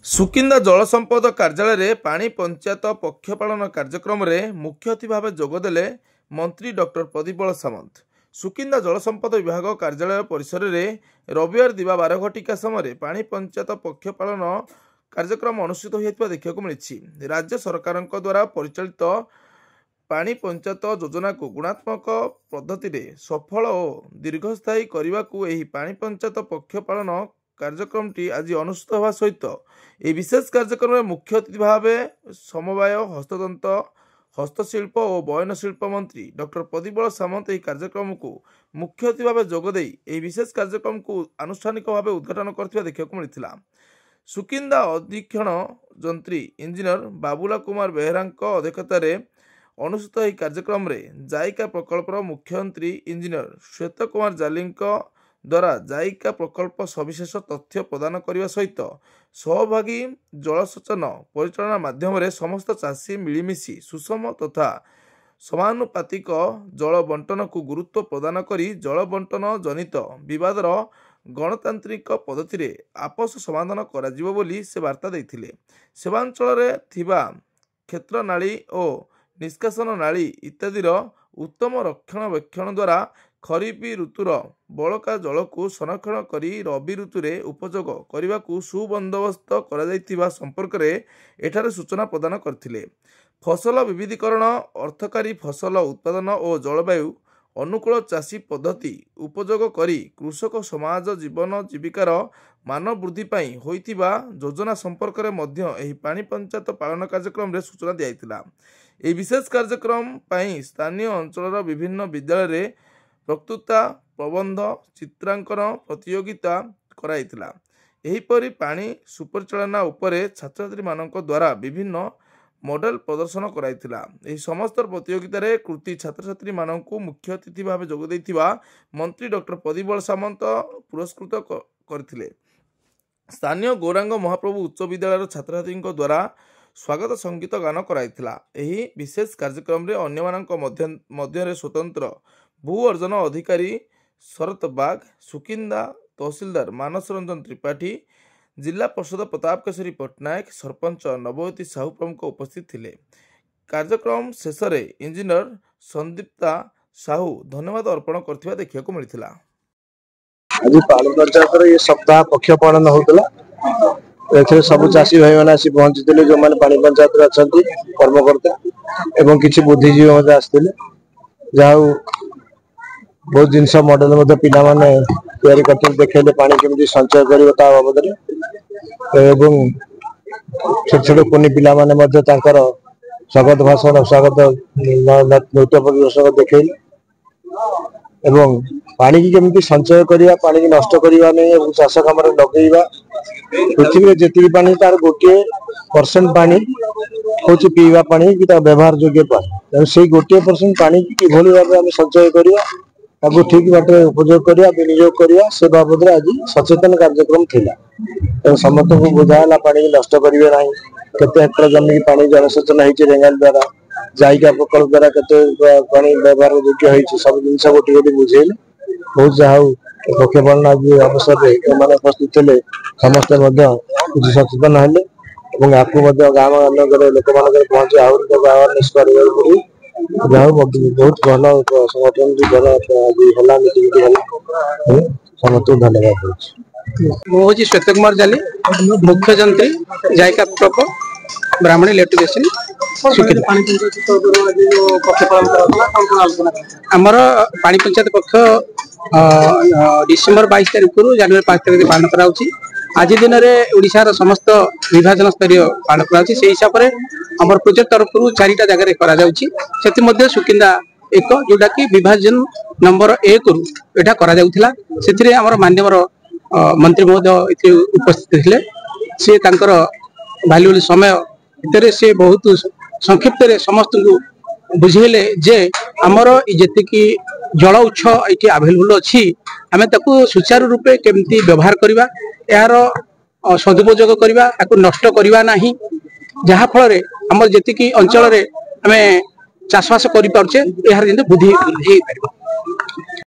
सुकिंदा जल संपद कार्यालय पानी पंचायत पक्षपालन कार्यक्रम में मुख्य अतिथि भाव जोगदेले मंत्री डॉक्टर प्रदीप सामंत। सुकिंदा जल संपद विभाग कार्यालय परिसर में रविवार दिवा 12 घटिका समय पानी पंचायत पक्षपालन कार्यक्रम अनुष्ठित होता देखा मिली। राज्य सरकार द्वारा परिचालित पानी पंचायत योजना को गुणात्मक पद्धति सफल और दीर्घस्थायी करने को यह पानी पंचायत पक्षपालन कार्यक्रमटी आज अनुष्ठित होगा सहित यह विशेष कार्यक्रम में मुख्य अतिथि भाव समवाय हस्ततंत हस्तशिल्प और बयनशिल्प मंत्री डॉक्टर प्रदीप सामंत यह कार्यक्रम को मुख्य अतिथि भाव जोगदे यह विशेष कार्यक्रम को आनुष्ठानिक भाव उद्घाटन करथिबा देखा मिलता। सुकिंदा अधीक्षण जंत्री इंजीनियर बाबुला कुमार बेहरा अध्यक्षतार अनुष्ठित यह कार्यक्रम में जायका प्रकल्पर मुख्यमंत्री इंजीनियर श्वेत कुमार जाली द्वारा जायका प्रकल्प सविशेष तथ्य प्रदान करने सहित सहभागी जलसेचन परिचालना माध्यम समस्त चाषी मिलमिशी सुषम तथा समानुपातिक जल बंटन को गुरुत्व प्रदान करी जल बंटन जनित विवादर गणतांत्रिक पद्धति आपस समाधान कराजिबो बोली से वार्ता देथिले। सेवांचल क्षेत्र नाली और निष्कासन नाली इत्यादिर उत्तम रक्षणाबेक्षण द्वारा खरीफ ऋतुर बलका जल को संरक्षण करी रबी ऋतु रे उपयोग करने को सुबंदोबस्त करा संपर्क में एठारे सूचना प्रदान करथिले। फसल विविधीकरण अर्थकारी फसल उत्पादन और जलवायु अनुकूल चाषी पद्धति उपयोग करी कृषक समाज जीवन जीविकार मान वृद्धि पाई होइतिबा योजना संपर्क में मध्य एही पानी पंचायत पालन कार्यक्रम रे सूचना दिया। यह विशेष कार्यक्रम पाई स्थानीय अंचल विभिन्न विद्यालय रे प्रस्तुता प्रबंध चित्रांकन प्रतियोगिता कराइथिला। एहीपरि पानी सुपरिचालना उपरे छात्र छात्री मानक द्वारा विभिन्न मॉडल प्रदर्शन कराइथिला। एही समस्त प्रतियोगिता रे कृति छात्र छात्री मानक मुख्य अतिथि भाव जोग दैथिबा मंत्री डॉक्टर प्रदीप सामंत पुरस्कृत करथिले। स्थानीय गौरांग महाप्रभु उच्च विद्यालय छात्र छात्री द्वारा स्वागत संगीत गान कराइथिला। एही विशेष कार्यक्रम रे अन्य मानक मध्य स्वतंत्र भू अर्जन अधिकारी शरत बाग, सुकिंदा तहसीलदार मानस रंजन त्रिपाठी, जिला परिषद प्रताप केशरी पट्टनायक, सरपंच नववती साहू प्रमुख उपस्थित थिले। कार्यक्रम शेष में इंजीनियर संदीप्ता साहू धन्यवाद अर्पण करथिबा देखिବାକୁ मिलिथिला। आज पानी पंचायत ये सप्ताह पक्षपालन होतला। एथे सब चाषी भाई माने आसी पहुंचीथिले जो माने पानी पंचायत रे अछंती कर्मकर्ता एवं किछि बुद्धिजीवी मध्ये आस्थिले। जाऊ बहुत जिनस मॉडल मध्ये पिला माने तयारी करते देखेले पानी केमि संचय करिवो ता बाबद एवं छोट छोट कुनी पिला माने मध्ये तांकर स्वागत भाषण स्वागत नृत्य प्रदर्शन देखेले एवं पानी की केमि संचय करिया पानी की नष्ट करिवा नै एवं चाष काम रे लगेइबा। पृथ्वी रे जेति पानी तार 1% पानी होची पीवा पानी कि ता व्यवहार योग्य पानी से 1% पानी की किभली भाबे हम संचय करिया ताको ठीक बाटे उपयोग करिया विनियोग करिया से बाबद आज सचेतन कार्यक्रम थिला। एवं समस्त को बुझाला पानी नष्ट करिवे नाही केते हेक्टर जमी पानी जलसेचन हेची रेंगाल द्वारा जायका प्रकल्प द्वारा केते पानी व्यवहार योग्य हेची सब जिनस गोटी गोटी बुझेले। बहुत जाऊ पक्षपालन आज अवसर रे माने उपस्थित थे समस्त कुछ सचेतन हेले और आपको गाँव मानक लोक मान पहुंचे आउर अवेयरनेस करने बहुत भल संगठन समस्त धन्यवाद। मुझे श्वेत कुमार जाली मुख्य जंत्री जायका प्रकल्प ब्राह्मणी इलेक्ट्रिक आमर पानी पंचायत पक्ष डिसेम्बर 22 तारिख रु जनवरी 5 तारिख पालन कराउछि। आज दिन में ओडिशार समस्त विभाजन स्तरीय पालन कराउछि। से हिसाब से आमर प्रोजेक्ट तरफ 4टा जगह करा जाउछि। सेति मध्ये सुकिंदा एक जोटा कि विभाजन नंबर 1 रु एटा करा जाउथिला। सेतिरे आमर माननीय मंत्री महोदय इथे उपस्थित थिले। से तांकर वैल्यूएबल समय इतरे से बहुत संक्षिप्त रे समस्त को बुझेले जे आमर जेति कि जल उत्स ये अवेलेबल अच्छी आम ताकू सुचारू रूपे केमती व्यवहार करवा यार सदुपयोग करवा नष्ट करवा नहीं जहा फल आमर जेति कि अंचल आम चाषबास कर पारे यार बुद्धि।